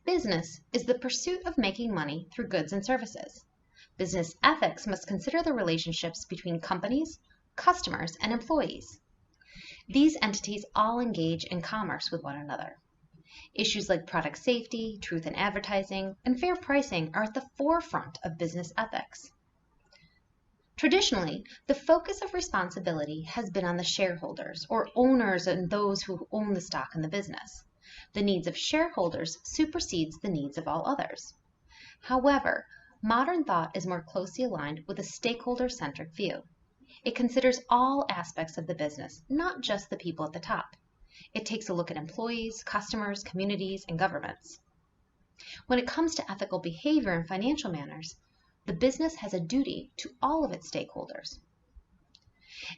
Business is the pursuit of making money through goods and services. Business ethics must consider the relationships between companies, customers, and employees. These entities all engage in commerce with one another. Issues like product safety, truth in advertising, and fair pricing are at the forefront of business ethics. Traditionally, the focus of responsibility has been on the shareholders, or owners, and those who own the stock in the business. The needs of shareholders supersedes the needs of all others. However, modern thought is more closely aligned with a stakeholder-centric view. It considers all aspects of the business, not just the people at the top. It takes a look at employees, customers, communities, and governments. When it comes to ethical behavior and financial manners, the business has a duty to all of its stakeholders.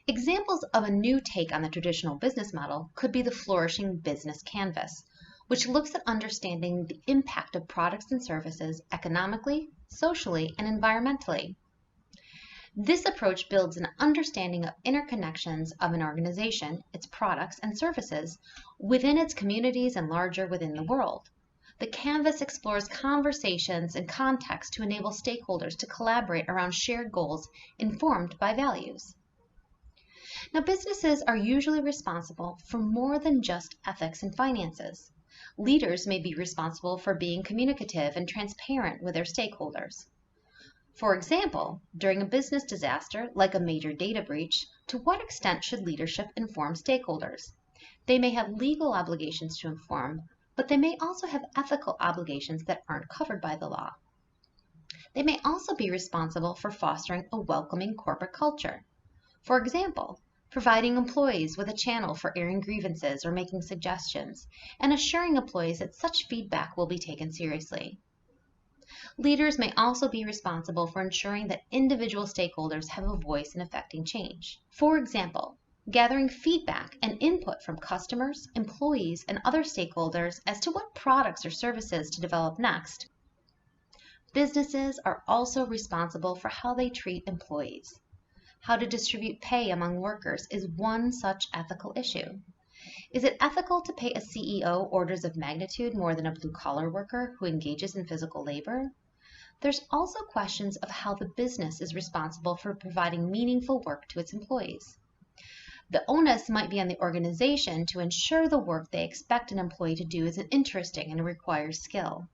Examples of a new take on the traditional business model could be the flourishing business canvas, which looks at understanding the impact of products and services economically, socially, and environmentally. This approach builds an understanding of interconnections of an organization, its products and services, within its communities and larger within the world. The canvas explores conversations and context to enable stakeholders to collaborate around shared goals informed by values. Now, businesses are usually responsible for more than just ethics and finances. Leaders may be responsible for being communicative and transparent with their stakeholders. For example, during a business disaster like a major data breach, to what extent should leadership inform stakeholders? They may have legal obligations to inform, but they may also have ethical obligations that aren't covered by the law. They may also be responsible for fostering a welcoming corporate culture. For example, providing employees with a channel for airing grievances or making suggestions, and assuring employees that such feedback will be taken seriously. Leaders may also be responsible for ensuring that individual stakeholders have a voice in affecting change. For example, gathering feedback and input from customers, employees, and other stakeholders as to what products or services to develop next. Businesses are also responsible for how they treat employees. How to distribute pay among workers is one such ethical issue. Is it ethical to pay a CEO orders of magnitude more than a blue-collar worker who engages in physical labor? There's also questions of how the business is responsible for providing meaningful work to its employees. The onus might be on the organization to ensure the work they expect an employee to do is interesting and requires skill.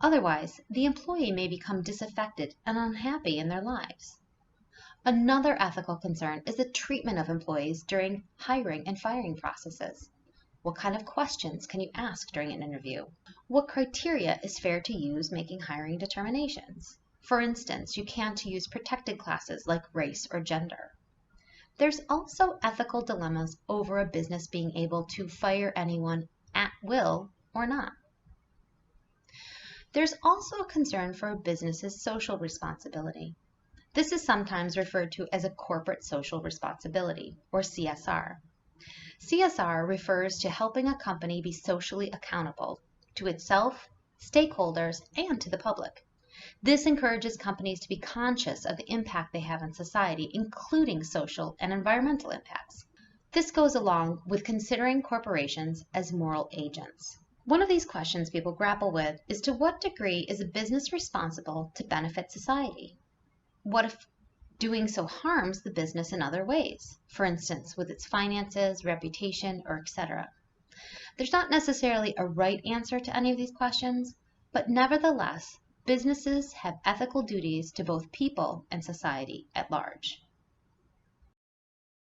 Otherwise, the employee may become disaffected and unhappy in their lives. Another ethical concern is the treatment of employees during hiring and firing processes. What kind of questions can you ask during an interview? What criteria is fair to use making hiring determinations? For instance, you can't use protected classes like race or gender. There's also ethical dilemmas over a business being able to fire anyone at will or not. There's also a concern for a business's social responsibility. This is sometimes referred to as a corporate social responsibility, or CSR. CSR refers to helping a company be socially accountable to itself, stakeholders, and to the public. This encourages companies to be conscious of the impact they have on society, including social and environmental impacts. This goes along with considering corporations as moral agents. One of these questions people grapple with is, to what degree is a business responsible to benefit society? What if doing so harms the business in other ways, for instance, with its finances, reputation, or etc.? There's not necessarily a right answer to any of these questions, but nevertheless, businesses have ethical duties to both people and society at large.